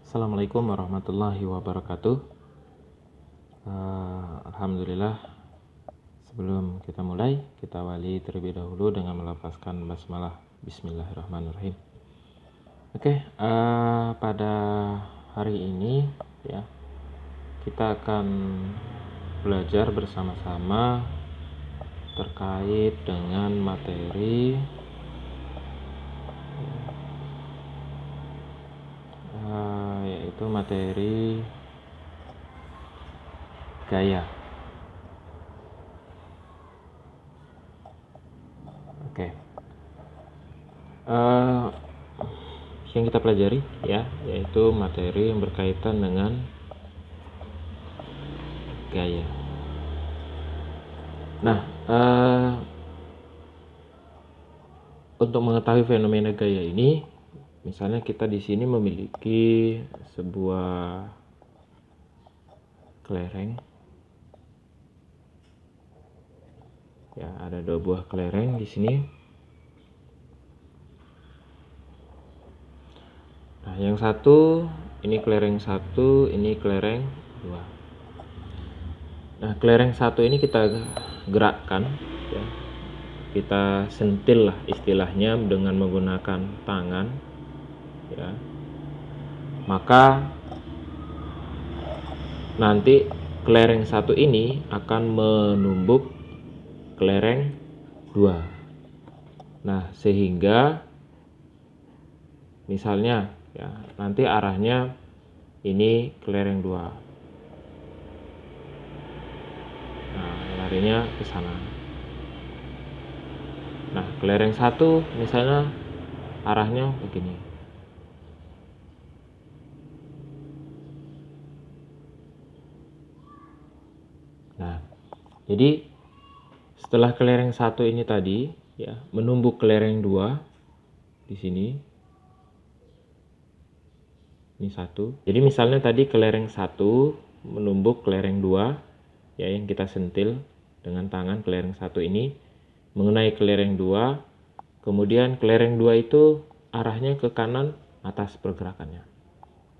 Assalamualaikum warahmatullahi wabarakatuh. Alhamdulillah, sebelum kita mulai, kita awali terlebih dahulu dengan melafazkan basmalah. Bismillahirrahmanirrahim. Oke, pada hari ini ya, kita akan belajar bersama-sama terkait dengan materi yaitu materi gaya. Oke. Yang kita pelajari ya, yaitu materi yang berkaitan dengan gaya. Nah, untuk mengetahui fenomena gaya ini, misalnya kita di sini memiliki sebuah kelereng. Ya, ada dua buah kelereng di sini. Nah, yang satu ini kelereng satu, ini kelereng dua. Nah, kelereng satu ini kita gerakkan, ya. Kita sentil lah istilahnya dengan menggunakan tangan, ya. Maka nanti kelereng satu ini akan menumbuk kelereng dua. Nah, sehingga misalnya ya, nanti arahnya ini kelereng dua. Nah, larinya ke sana. Nah, kelereng satu misalnya arahnya begini. Nah, jadi setelah kelereng satu ini tadi ya menumbuk kelereng dua di sini. Ini satu. Jadi misalnya tadi kelereng satu menumbuk kelereng dua ya, yang kita sentil dengan tangan kelereng satu ini mengenai kelereng dua, kemudian kelereng dua itu arahnya ke kanan atas pergerakannya.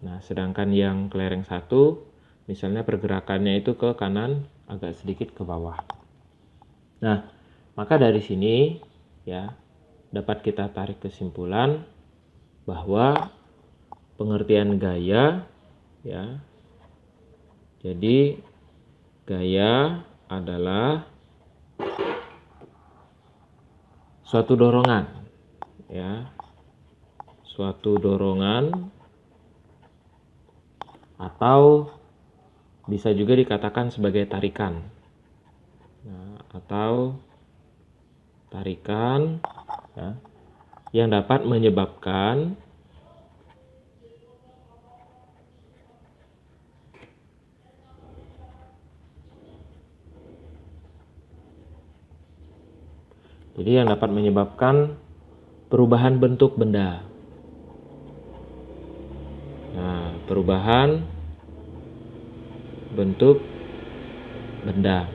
Nah, sedangkan yang kelereng satu misalnya pergerakannya itu ke kanan agak sedikit ke bawah. Nah, maka dari sini ya dapat kita tarik kesimpulan bahwa pengertian gaya ya, jadi gaya adalah suatu dorongan ya, suatu dorongan atau bisa juga dikatakan sebagai tarikan. Nah, atau tarikan ya, yang dapat menyebabkan perubahan bentuk benda. Nah, perubahan bentuk benda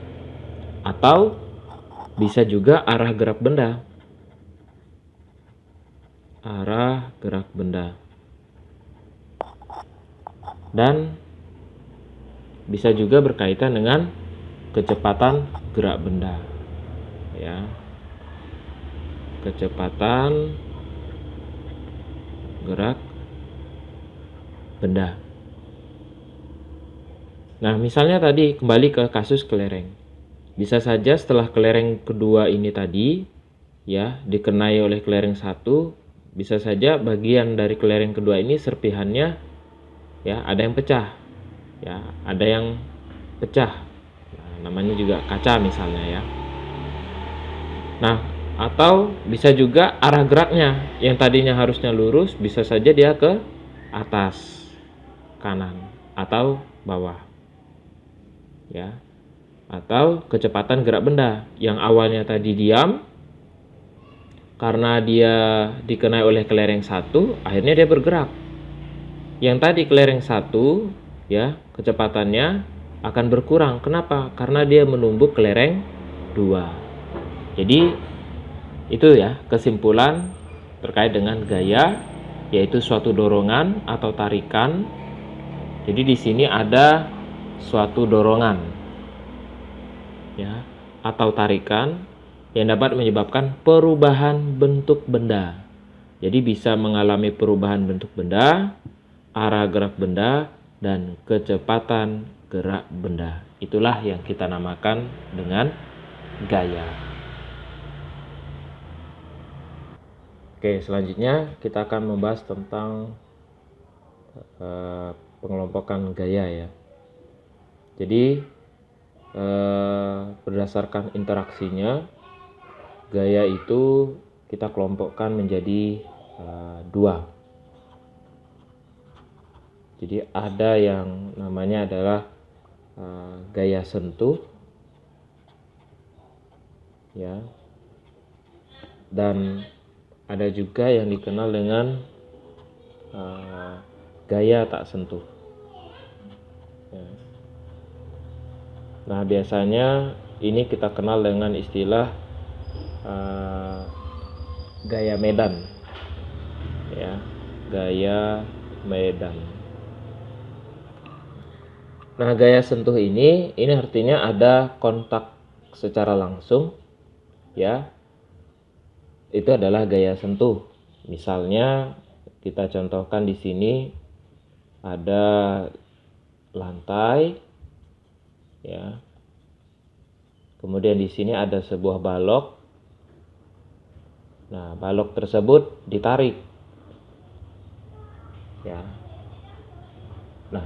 atau bisa juga arah gerak benda. Arah gerak benda. Dan bisa juga berkaitan dengan kecepatan gerak benda. Ya. Kecepatan gerak benda. Nah, misalnya tadi kembali ke kasus kelereng. Bisa saja setelah kelereng kedua ini tadi ya dikenai oleh kelereng satu, bisa saja bagian dari kelereng kedua ini serpihannya ya ada yang pecah. Ya, ada yang pecah. Nah, namanya juga kaca misalnya ya. Nah, atau bisa juga arah geraknya yang tadinya harusnya lurus bisa saja dia ke atas, kanan atau bawah. Ya. Atau kecepatan gerak benda yang awalnya tadi diam karena dia dikenai oleh kelereng satu, akhirnya dia bergerak. Yang tadi kelereng satu ya, kecepatannya akan berkurang. Kenapa? Karena dia menumbuk kelereng dua. Jadi itu ya kesimpulan terkait dengan gaya, yaitu suatu dorongan atau tarikan Jadi di sini ada suatu dorongan, ya, atau tarikan yang dapat menyebabkan perubahan bentuk benda. Jadi bisa mengalami perubahan bentuk benda, arah gerak benda, dan kecepatan gerak benda. Itulah yang kita namakan dengan gaya. Oke, selanjutnya kita akan membahas tentang pengelompokan gaya ya. Jadi berdasarkan interaksinya, gaya itu kita kelompokkan menjadi dua. Jadi ada yang namanya adalah gaya sentuh, ya, dan ada juga yang dikenal dengan gaya tak sentuh. Ya. Nah, biasanya ini kita kenal dengan istilah gaya medan, ya, gaya medan. Nah, gaya sentuh ini artinya ada kontak secara langsung, ya. Itu adalah gaya sentuh. Misalnya kita contohkan di sini ada lantai, ya. Kemudian di sini ada sebuah balok. Nah, balok tersebut ditarik, ya. Nah,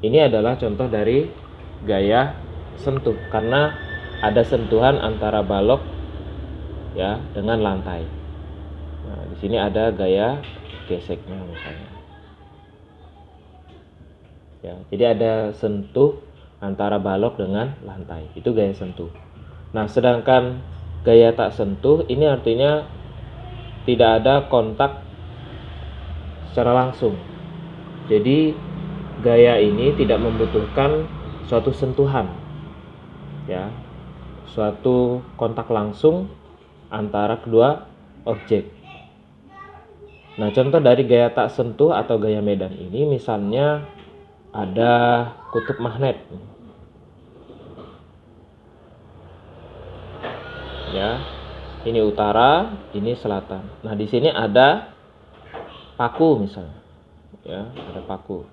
ini adalah contoh dari gaya sentuh karena ada sentuhan antara balok, ya, dengan lantai. Nah, di sini ada gaya geseknya misalnya. Ya, jadi ada sentuh antara balok dengan lantai. Itu gaya sentuh. Nah, sedangkan gaya tak sentuh ini artinya tidak ada kontak secara langsung. Jadi gaya ini tidak membutuhkan suatu sentuhan, ya, suatu kontak langsung antara kedua objek. Nah, contoh dari gaya tak sentuh atau gaya medan ini misalnya ada kutub magnet, ya, ini utara, ini selatan. Nah, di sini ada paku misalnya, ya, ada paku.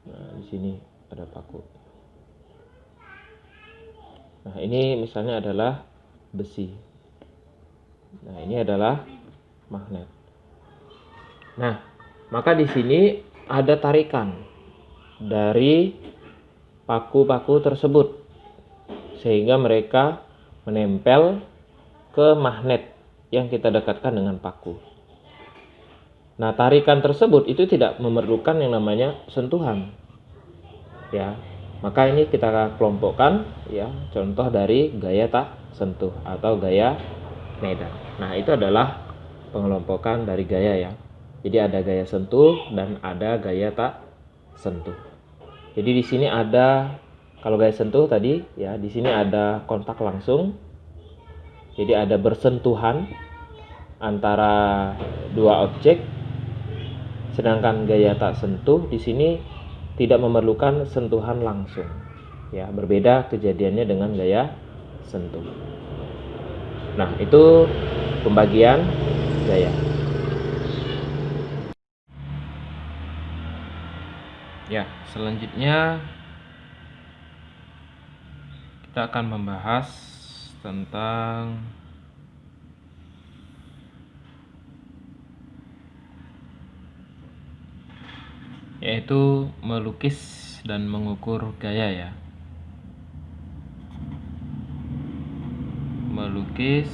Nah, di sini ada paku. Nah, ini misalnya adalah besi. Nah, ini adalah magnet. Nah, maka di sini ada tarikan dari paku-paku tersebut sehingga mereka menempel ke magnet yang kita dekatkan dengan paku. Nah, tarikan tersebut itu tidak memerlukan yang namanya sentuhan, ya. Maka ini kita kelompokkan, ya, contoh dari gaya tak sentuh atau gaya medan. Nah, itu adalah pengelompokan dari gaya, ya. Jadi ada gaya sentuh dan ada gaya tak sentuh. Jadi di sini ada, kalau gaya sentuh tadi, ya, di sini ada kontak langsung. Jadi ada bersentuhan antara dua objek. Sedangkan gaya tak sentuh di sini tidak memerlukan sentuhan langsung. Ya, berbeda kejadiannya dengan gaya sentuh. Nah, itu pembagian gaya. Ya, selanjutnya kita akan membahas tentang yaitu melukis dan mengukur gaya, ya. Melukis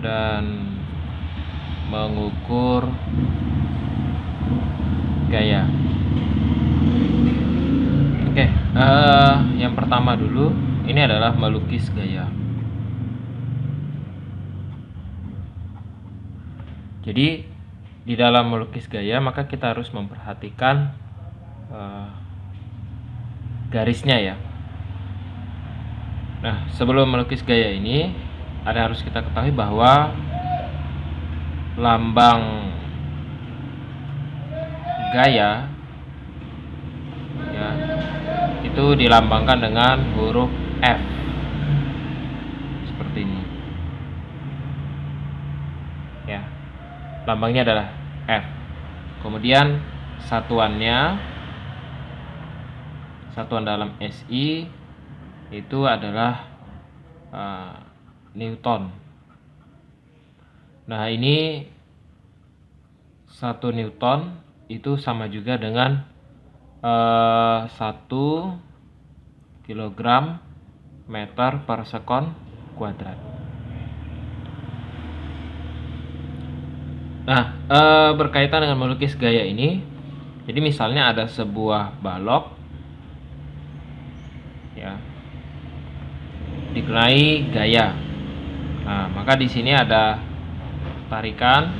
dan mengukur gaya. Oke, yang pertama dulu, ini adalah melukis gaya. Jadi di dalam melukis gaya maka kita harus memperhatikan garisnya, ya. Nah, sebelum melukis gaya ini harus kita ketahui bahwa lambang gaya ya itu dilambangkan dengan huruf F seperti ini ya, lambangnya adalah F. Kemudian satuan dalam SI itu adalah Newton. Nah, ini 1 Newton itu sama juga dengan 1 kilogram meter per sekon kuadrat. Nah, berkaitan dengan melukis gaya ini, jadi misalnya ada sebuah balok ya dikenai gaya. Nah, maka di sini ada tarikan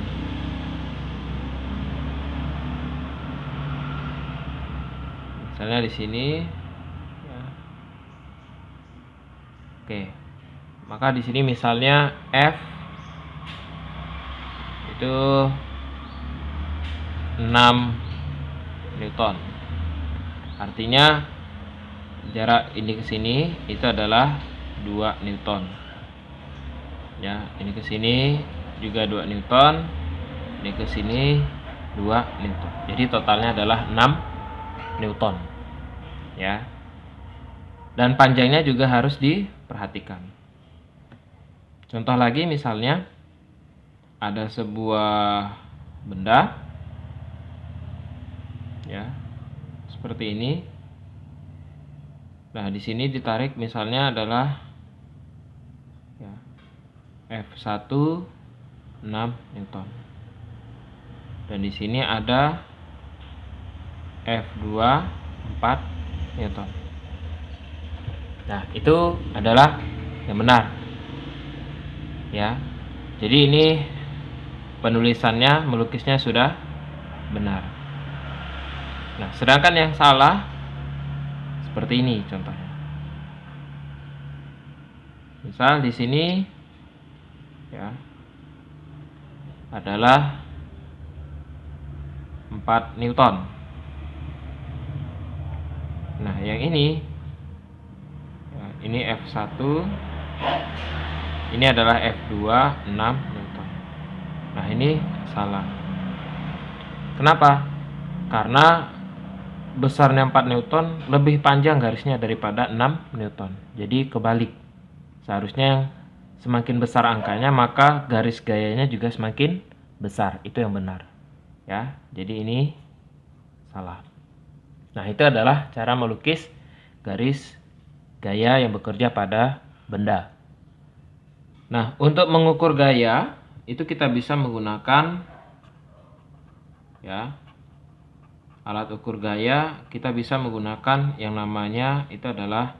misalnya di sini ya. Oke, maka di sini misalnya F itu 6 Newton. Artinya jarak ini ke sini itu adalah 2 Newton. Ya, ini ke sini juga 2 Newton. Ini ke sini 2 Newton. Jadi totalnya adalah 6 Newton. Ya. Dan panjangnya juga harus diperhatikan. Contoh lagi misalnya ada sebuah benda ya seperti ini. Nah, di sini ditarik misalnya adalah ya, F1 6 Newton. Dan di sini ada F2 4 Newton. Nah, itu adalah yang benar. Ya. Jadi ini penulisannya, melukisnya sudah benar. Nah, sedangkan yang salah seperti ini contohnya. Misal di sini ya adalah 4 Newton. Nah, yang ini ya, ini F1, ini adalah F2 6 Newton. Nah, ini salah. Kenapa? Karena besarnya 4 Newton lebih panjang garisnya daripada 6 Newton. Jadi kebalik. Seharusnya semakin besar angkanya maka garis gayanya juga semakin besar. Itu yang benar. Ya, jadi ini salah. Nah, itu adalah cara melukis garis gaya yang bekerja pada benda. Nah, untuk mengukur gaya itu kita bisa menggunakan ya alat ukur gaya. Kita bisa menggunakan yang namanya itu adalah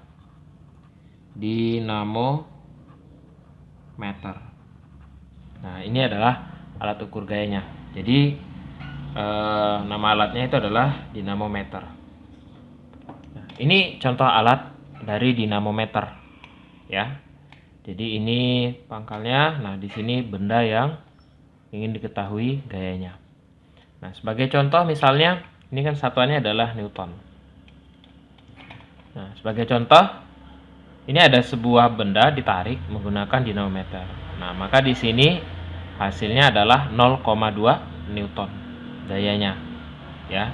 dinamometer. Nah, ini adalah alat ukur gayanya. Jadi nama alatnya itu adalah dinamometer. Nah, ini contoh alat dari dinamometer ya. Jadi ini pangkalnya. Nah, di sini benda yang ingin diketahui gayanya. Nah, sebagai contoh misalnya ini kan satuannya adalah Newton. Nah, sebagai contoh ini ada sebuah benda ditarik menggunakan dinamometer. Nah, maka di sini hasilnya adalah 0,2 Newton gayanya. Ya.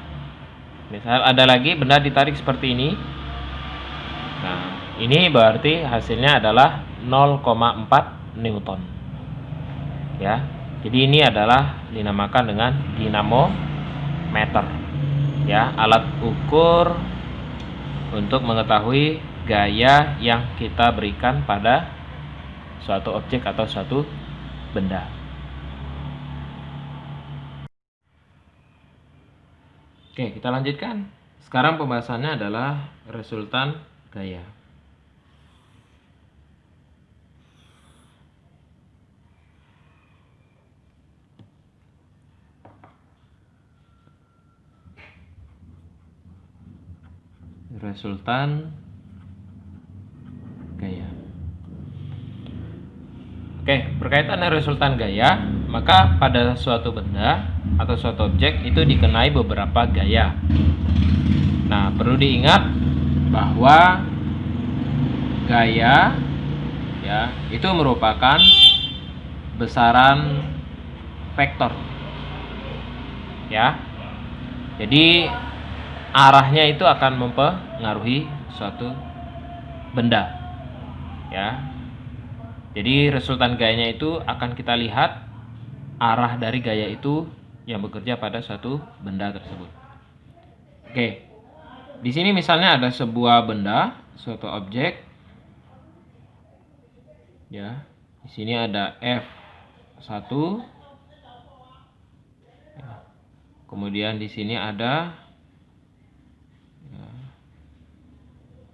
Misal ada lagi benda ditarik seperti ini. Nah, ini berarti hasilnya adalah 0,4 Newton. Ya. Jadi ini adalah dinamakan dengan dinamometer. Ya, alat ukur untuk mengetahui gaya yang kita berikan pada suatu objek atau suatu benda. Oke, kita lanjutkan. Sekarang pembahasannya adalah resultan gaya. Resultan gaya. Oke, berkaitan dengan resultan gaya, maka pada suatu benda atau suatu objek itu dikenai beberapa gaya. Nah, perlu diingat bahwa gaya ya itu merupakan besaran vektor. Ya. Jadi arahnya itu akan mempengaruhi suatu benda. Ya. Jadi resultan gayanya itu akan kita lihat arah dari gaya itu yang bekerja pada suatu benda tersebut. Oke. Di sini misalnya ada sebuah benda, suatu objek. Ya. Di sini ada F1. Ya. Kemudian di sini ada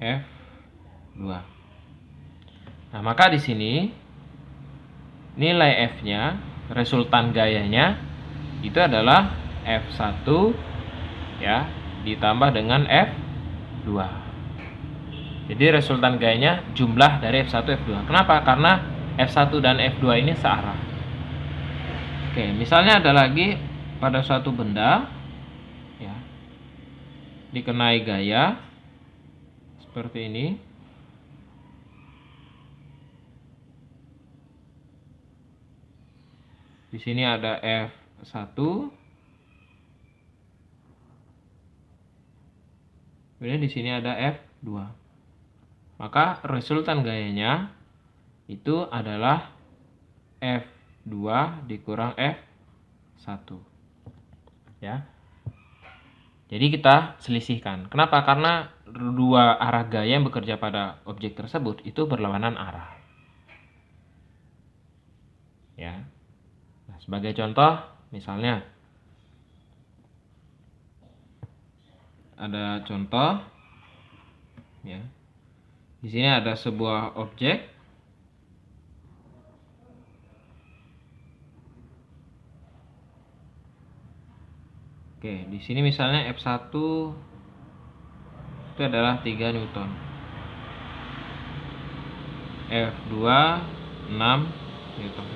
F2. Nah, maka di sini nilai F-nya, resultan gayanya itu adalah F1 ya ditambah dengan F2. Jadi resultan gayanya jumlah dari F1 F2. Kenapa? Karena F1 dan F2 ini searah. Oke, misalnya ada lagi pada suatu benda ya dikenai gaya seperti ini. Di sini ada F1. Kemudian di sini ada F2. Maka resultan gayanya itu adalah F2 dikurang F1. Ya. Jadi kita selisihkan. Kenapa? Karena dua arah gaya yang bekerja pada objek tersebut itu berlawanan arah. Ya. Nah, sebagai contoh, misalnya ada contoh ya. Di sini ada sebuah objek. Oke, di sini misalnya F1 itu adalah 3 Newton. F2 6 Newton.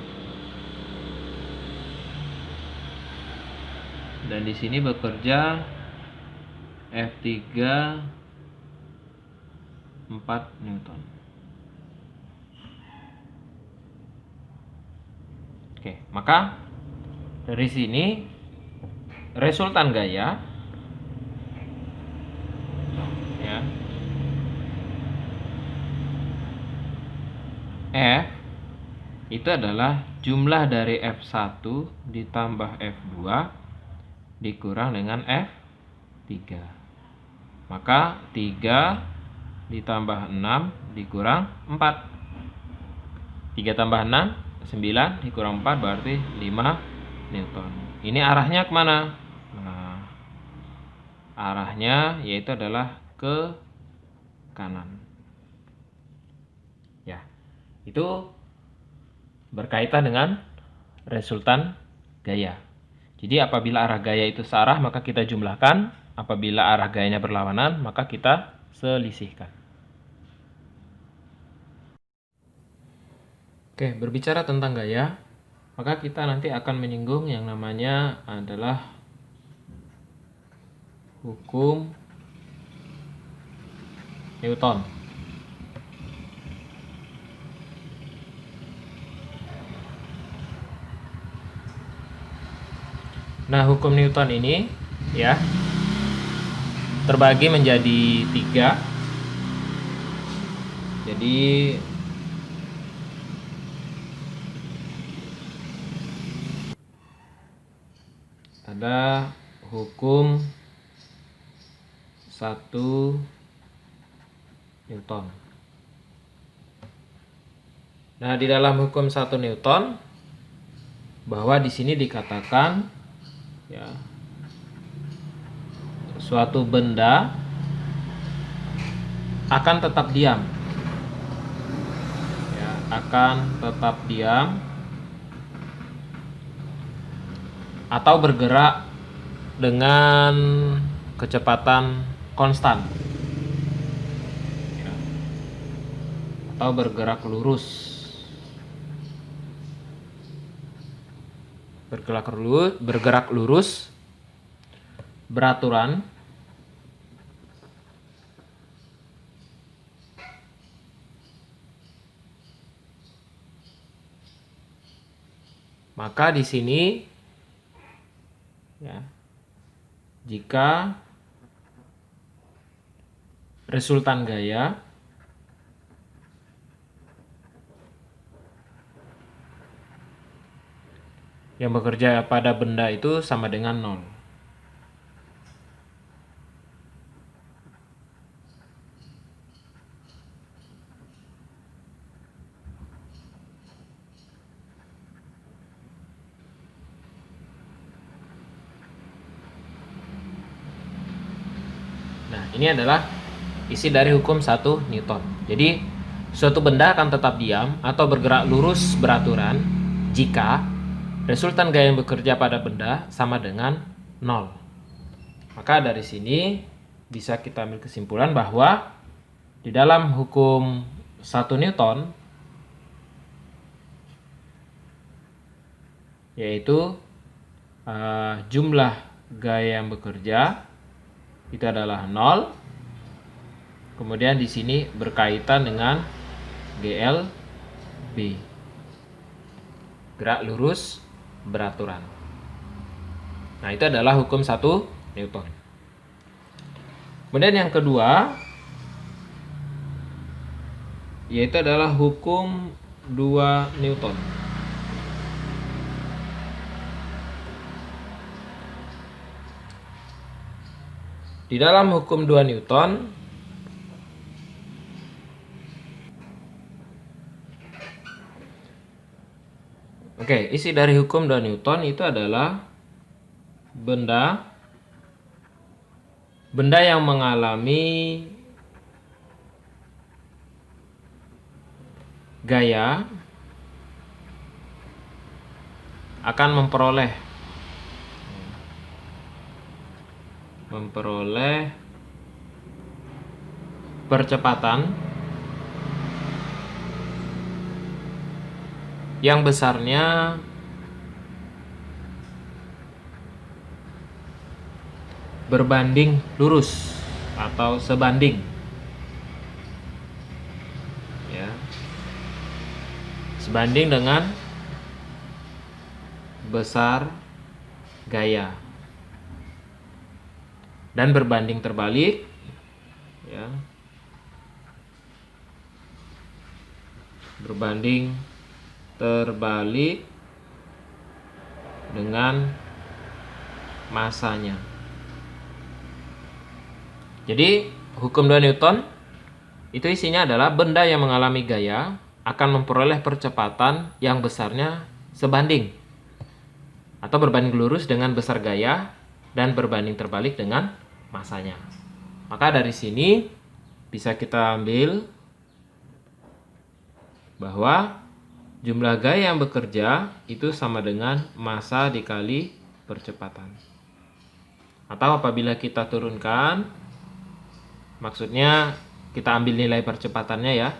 Dan di sini bekerja F3 4 Newton. Oke, maka dari sini resultan gaya ya F itu adalah jumlah dari F1 ditambah F2 dikurang dengan F3. Maka 3 ditambah 6 dikurang 4. 3 tambah 6 9 dikurang 4 berarti 5 Newton. Ini arahnya kemana? Nah, arahnya yaitu adalah ke kanan. Ya, itu berkaitan dengan resultan gaya. Jadi apabila arah gaya itu searah maka kita jumlahkan, apabila arah gayanya berlawanan maka kita selisihkan. Oke, berbicara tentang gaya, maka kita nanti akan menyinggung yang namanya adalah hukum Newton. Nah, hukum Newton ini ya terbagi menjadi 3. Jadi ada hukum 1 Newton. Nah, di dalam hukum 1 Newton bahwa di sini dikatakan ya suatu benda akan tetap diam. Ya, akan tetap diam atau bergerak dengan kecepatan konstan. Ya. Atau bergerak lurus. bergerak lurus, beraturan, maka di sini ya, jika resultan gaya yang bekerja pada benda itu sama dengan 0. Nah, ini adalah isi dari hukum 1 Newton. Jadi, suatu benda akan tetap diam atau bergerak lurus beraturan jika resultan gaya yang bekerja pada benda sama dengan 0. Maka dari sini bisa kita ambil kesimpulan bahwa di dalam hukum 1 Newton, yaitu jumlah gaya yang bekerja itu adalah 0. Kemudian di sini berkaitan dengan GLB, gerak lurus beraturan. Nah, itu adalah hukum 1 Newton. Kemudian yang kedua yaitu adalah hukum 2 Newton. Di dalam hukum 2 Newton isi dari hukum 2 Newton itu adalah benda yang mengalami gaya akan memperoleh percepatan yang besarnya berbanding lurus atau sebanding, ya, sebanding dengan besar gaya, dan berbanding terbalik, ya, berbanding terbalik dengan masanya. Jadi hukum 2 Newton itu isinya adalah benda yang mengalami gaya akan memperoleh percepatan yang besarnya sebanding atau berbanding lurus dengan besar gaya dan berbanding terbalik dengan masanya. Maka dari sini bisa kita ambil bahwa jumlah gaya yang bekerja itu sama dengan massa dikali percepatan. Atau apabila kita turunkan, maksudnya kita ambil nilai percepatannya ya,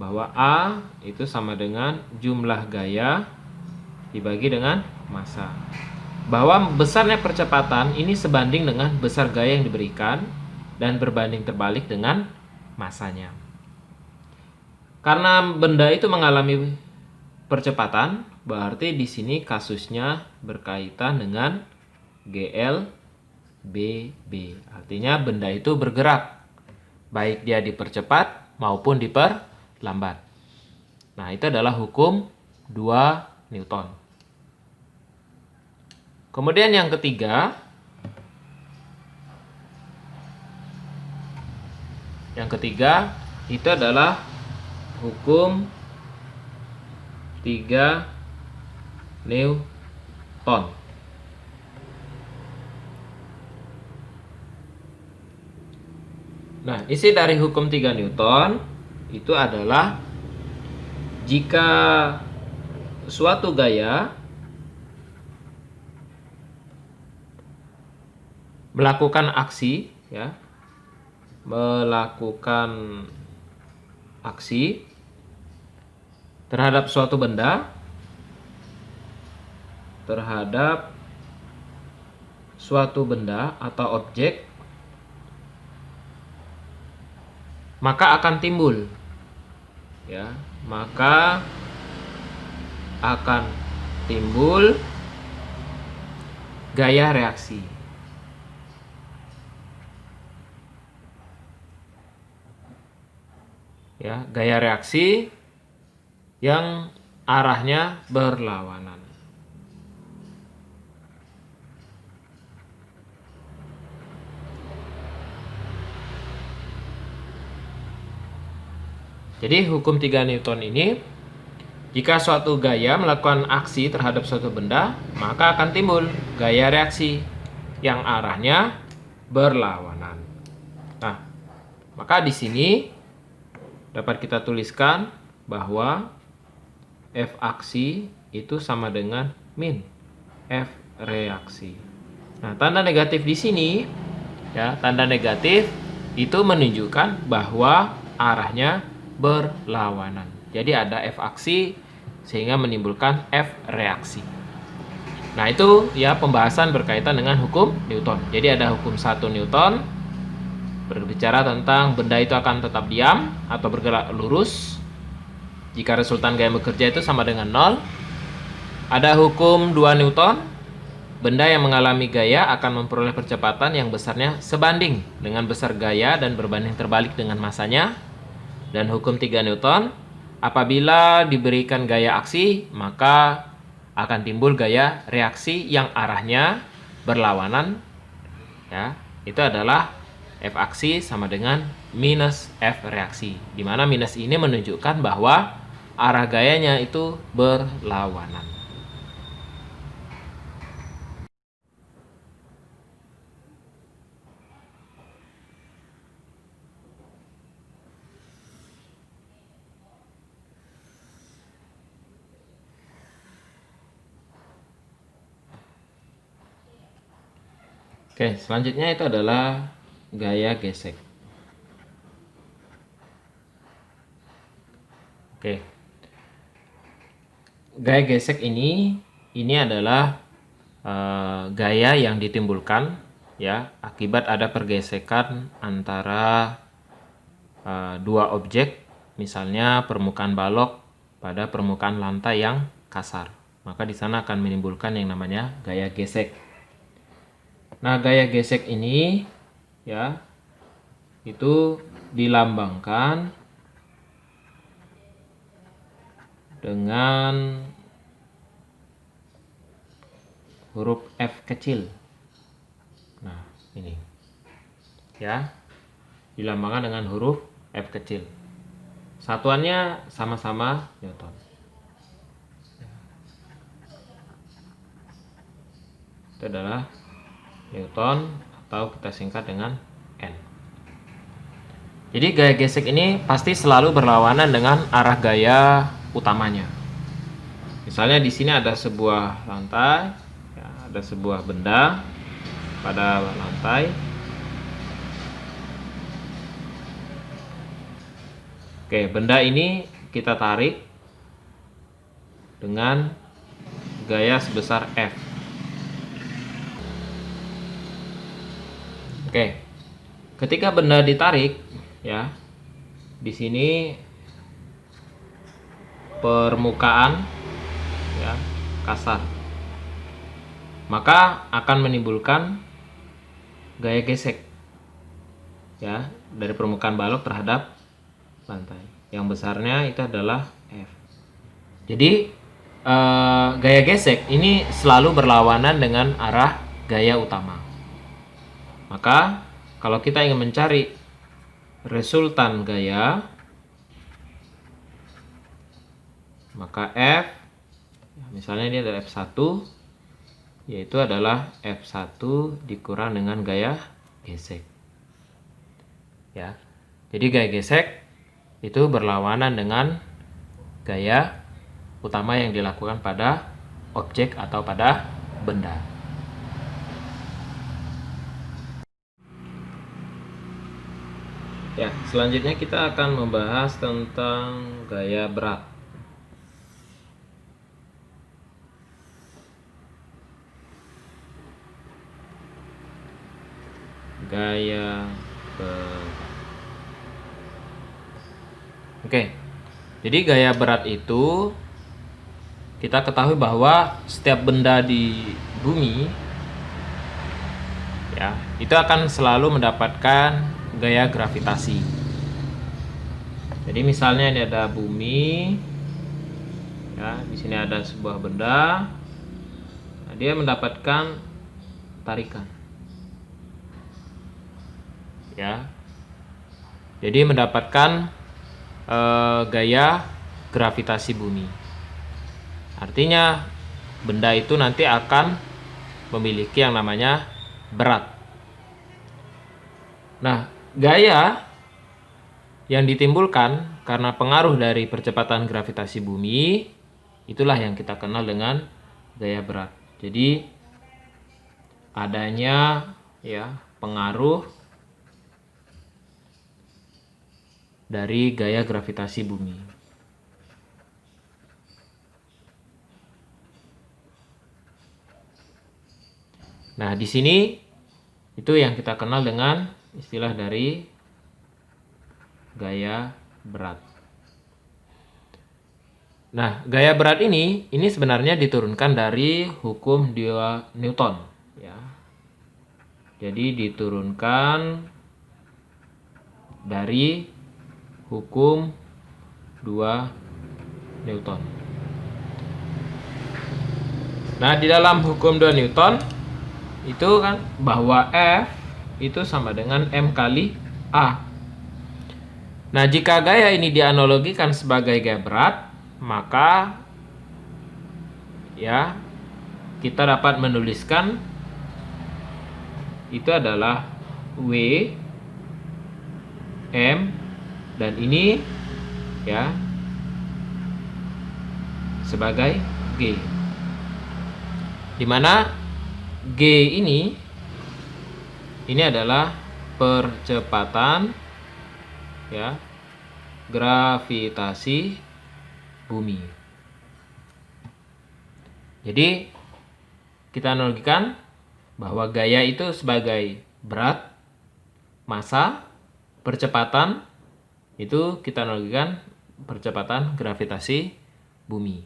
bahwa A itu sama dengan jumlah gaya dibagi dengan massa. Bahwa besarnya percepatan ini sebanding dengan besar gaya yang diberikan dan berbanding terbalik dengan massanya. Karena benda itu mengalami percepatan, berarti di sini kasusnya berkaitan dengan GLBB. Artinya benda itu bergerak, baik dia dipercepat maupun diperlambat. Nah, itu adalah hukum 2 Newton. Kemudian yang ketiga, itu adalah hukum 3 Newton. Nah, isi dari hukum 3 Newton itu adalah jika suatu gaya melakukan aksi, ya, terhadap suatu benda, terhadap suatu benda atau objek, maka akan timbul, ya, maka akan timbul gaya reaksi. Ya, gaya reaksi yang arahnya berlawanan. Jadi hukum 3 Newton ini, jika suatu gaya melakukan aksi terhadap suatu benda, maka akan timbul gaya reaksi yang arahnya berlawanan. Nah, maka di sini dapat kita tuliskan bahwa F aksi itu sama dengan min F reaksi. Nah, tanda negatif di sini, ya, tanda negatif itu menunjukkan bahwa arahnya berlawanan. Jadi ada F aksi sehingga menimbulkan F reaksi. Nah, itu ya pembahasan berkaitan dengan hukum Newton. Jadi ada hukum 1 Newton berbicara tentang benda itu akan tetap diam atau bergerak lurus jika resultan gaya bekerja itu sama dengan 0. Ada hukum 2 Newton, benda yang mengalami gaya akan memperoleh percepatan yang besarnya sebanding dengan besar gaya dan berbanding terbalik dengan masanya. Dan hukum 3 Newton, apabila diberikan gaya aksi, maka akan timbul gaya reaksi yang arahnya berlawanan. Ya, itu adalah F aksi sama dengan minus F reaksi. Di mana minus ini menunjukkan bahwa arah gayanya itu berlawanan. Oke, selanjutnya itu adalah gaya gesek. Oke. Gaya gesek ini adalah gaya yang ditimbulkan, ya, akibat ada pergesekan antara dua objek, misalnya permukaan balok pada permukaan lantai yang kasar. Maka di sana akan menimbulkan yang namanya gaya gesek. Nah, gaya gesek ini, ya, itu dilambangkan dengan huruf F kecil. Nah, ini, ya, dilambangkan dengan huruf F kecil. Satuannya sama-sama Newton. Itu adalah Newton, atau kita singkat dengan N. Jadi gaya gesek ini pasti selalu berlawanan dengan arah gaya utamanya. Misalnya di sini ada sebuah lantai, ya, ada sebuah benda pada lantai. Oke, benda ini kita tarik dengan gaya sebesar F. Oke, ketika benda ditarik, ya, di sini permukaan, ya, kasar, maka akan menimbulkan gaya gesek, ya, dari permukaan balok terhadap lantai. Yang besarnya itu adalah F. Jadi gaya gesek ini selalu berlawanan dengan arah gaya utama. Maka kalau kita ingin mencari resultan gaya, maka F, misalnya ini adalah F1, yaitu adalah F1 dikurang dengan gaya gesek. Ya. Jadi gaya gesek itu berlawanan dengan gaya utama yang dilakukan pada objek atau pada benda. Ya, selanjutnya kita akan membahas tentang gaya berat. gaya berat. Oke. Jadi gaya berat itu kita ketahui bahwa setiap benda di bumi ya, itu akan selalu mendapatkan gaya gravitasi. Jadi misalnya ini ada bumi ya, di sini ada sebuah benda. Nah, dia mendapatkan tarikan. Ya. Jadi mendapatkan gaya gravitasi bumi. Artinya benda itu nanti akan memiliki yang namanya berat. Nah, gaya yang ditimbulkan karena pengaruh dari percepatan gravitasi bumi, itulah yang kita kenal dengan gaya berat. Jadi adanya ya pengaruh dari gaya gravitasi bumi. Nah, di sini itu yang kita kenal dengan istilah dari gaya berat. Nah, gaya berat ini sebenarnya diturunkan dari hukum 2 Newton ya. Jadi diturunkan dari hukum 2 Newton. Nah, di dalam hukum 2 Newton itu kan bahwa F itu sama dengan M kali A. Nah, jika gaya ini dianalogikan sebagai gaya berat, maka ya kita dapat menuliskan itu adalah W M dan ini ya sebagai G, di mana G ini adalah percepatan ya gravitasi bumi. Jadi kita analogikan bahwa gaya itu sebagai berat, massa, percepatan, itu kita analogikan percepatan gravitasi bumi.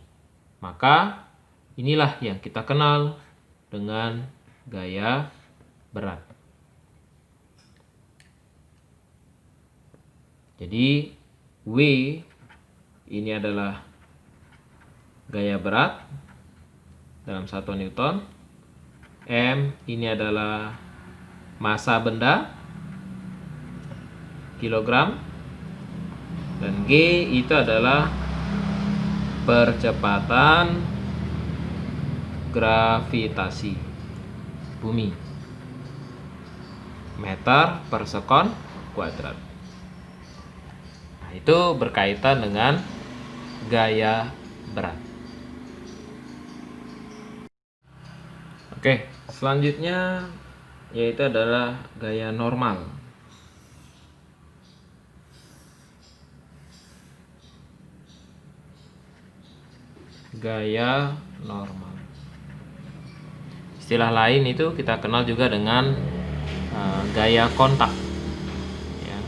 Maka inilah yang kita kenal dengan gaya berat. Jadi W ini adalah gaya berat dalam 1 Newton. M ini adalah massa benda kilogram, dan G itu adalah percepatan gravitasi bumi meter per sekon kuadrat. Nah, itu berkaitan dengan gaya berat. Oke, selanjutnya yaitu adalah gaya normal. Gaya normal. Istilah lain itu kita kenal juga dengan gaya kontak. Ya.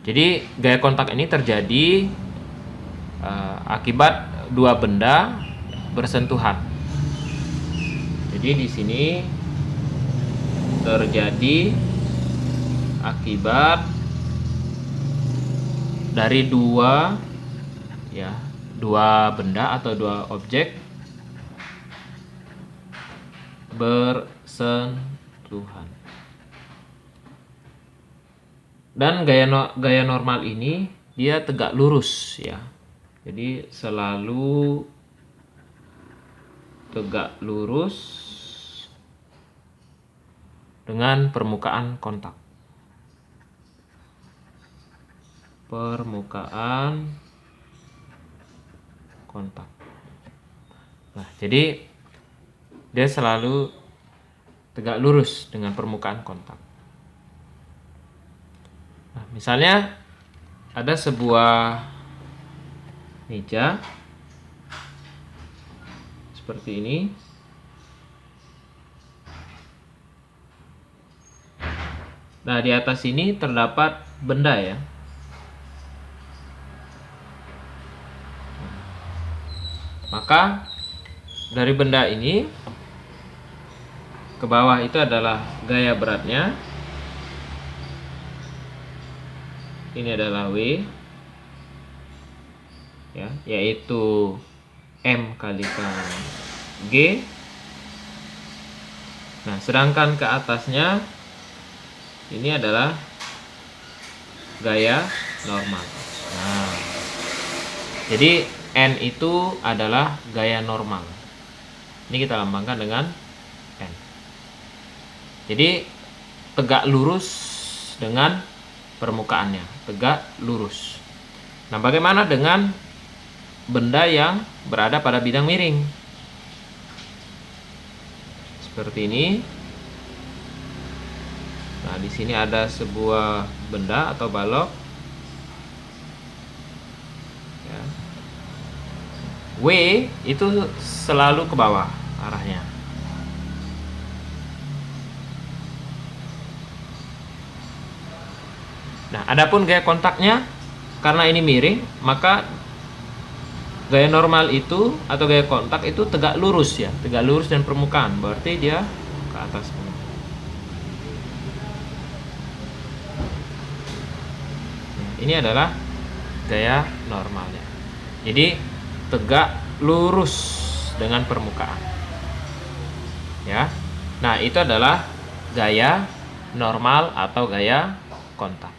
Jadi gaya kontak ini terjadi akibat dua benda bersentuhan. Jadi di sini terjadi akibat dari dua benda atau dua objek bersentuhan. Dan gaya normal ini dia tegak lurus ya. Jadi selalu tegak lurus dengan permukaan kontak. Permukaan kontak. Nah, jadi dia selalu tegak lurus dengan permukaan kontak. Nah, misalnya ada sebuah meja seperti ini. Nah, di atas ini terdapat benda ya. Maka dari benda ini ke bawah itu adalah gaya beratnya. Ini adalah W ya, yaitu M kalikan G. Nah, sedangkan ke atasnya ini adalah gaya normal. Nah, jadi N itu adalah gaya normal. Ini kita lambangkan dengan N. Jadi tegak lurus dengan permukaannya, tegak lurus. Nah, bagaimana dengan benda yang berada pada bidang miring? Seperti ini. Nah, di sini ada sebuah benda atau balok. Ya. W itu selalu ke bawah arahnya. Nah, adapun gaya kontaknya, karena ini miring, maka gaya normal itu atau gaya kontak itu tegak lurus ya, tegak lurus dan permukaan, berarti dia ke atas. Nah, ini adalah gaya normalnya. Jadi tegak lurus dengan permukaan. Ya. Nah, itu adalah gaya normal atau gaya kontak.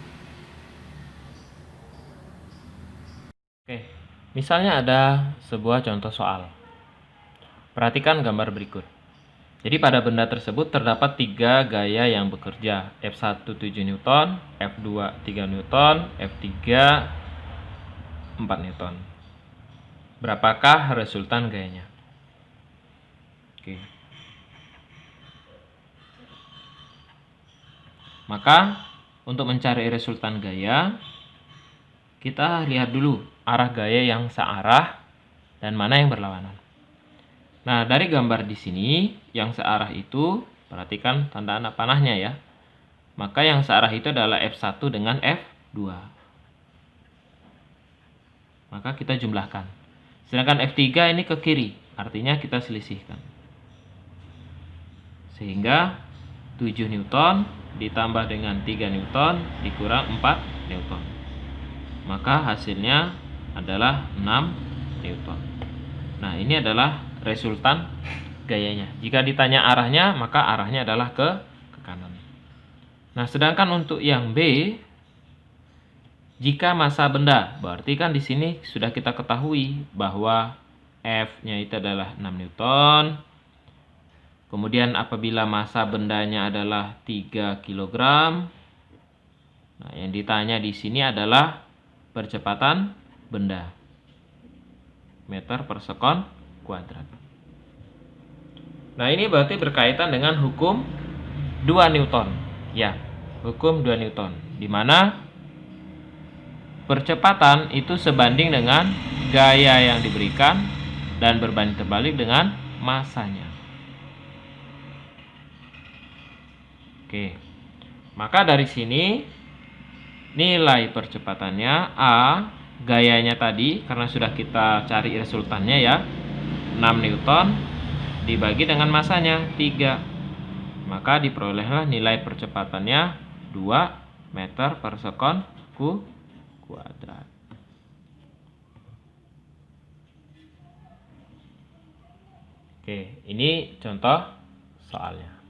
Oke, misalnya ada sebuah contoh soal. Perhatikan gambar berikut. Jadi pada benda tersebut terdapat 3 gaya yang bekerja. F1 7 Newton, F2 3 Newton, F3 4 Newton. Berapakah resultan gayanya? Oke. Maka untuk mencari resultan gaya, kita lihat dulu arah gaya yang searah dan mana yang berlawanan. Nah, dari gambar di sini yang searah itu, perhatikan tanda anak panahnya ya. Maka yang searah itu adalah F1 dengan F2. Maka kita jumlahkan. Sedangkan F3 ini ke kiri, artinya kita selisihkan. Sehingga 7 Newton ditambah dengan 3 Newton dikurang 4 Newton. Maka hasilnya adalah 6 Newton. Nah, ini adalah resultan gayanya. Jika ditanya arahnya, maka arahnya adalah ke kanan. Nah, sedangkan untuk yang B, jika massa benda, berarti kan di sini sudah kita ketahui bahwa F-nya itu adalah 6 Newton. Kemudian apabila massa bendanya adalah 3 kg. Nah, yang ditanya di sini adalah percepatan benda. Meter per sekon kuadrat. Nah, ini berarti berkaitan dengan hukum 2 Newton. Ya, hukum 2 Newton. Di mana percepatan itu sebanding dengan gaya yang diberikan dan berbanding terbalik dengan massanya. Oke. Maka dari sini nilai percepatannya A, gayanya tadi karena sudah kita cari resultannya ya, 6 Newton dibagi dengan massanya 3. Maka diperolehlah nilai percepatannya 2 meter per sekon kuadrat. Oke, ini contoh soalnya.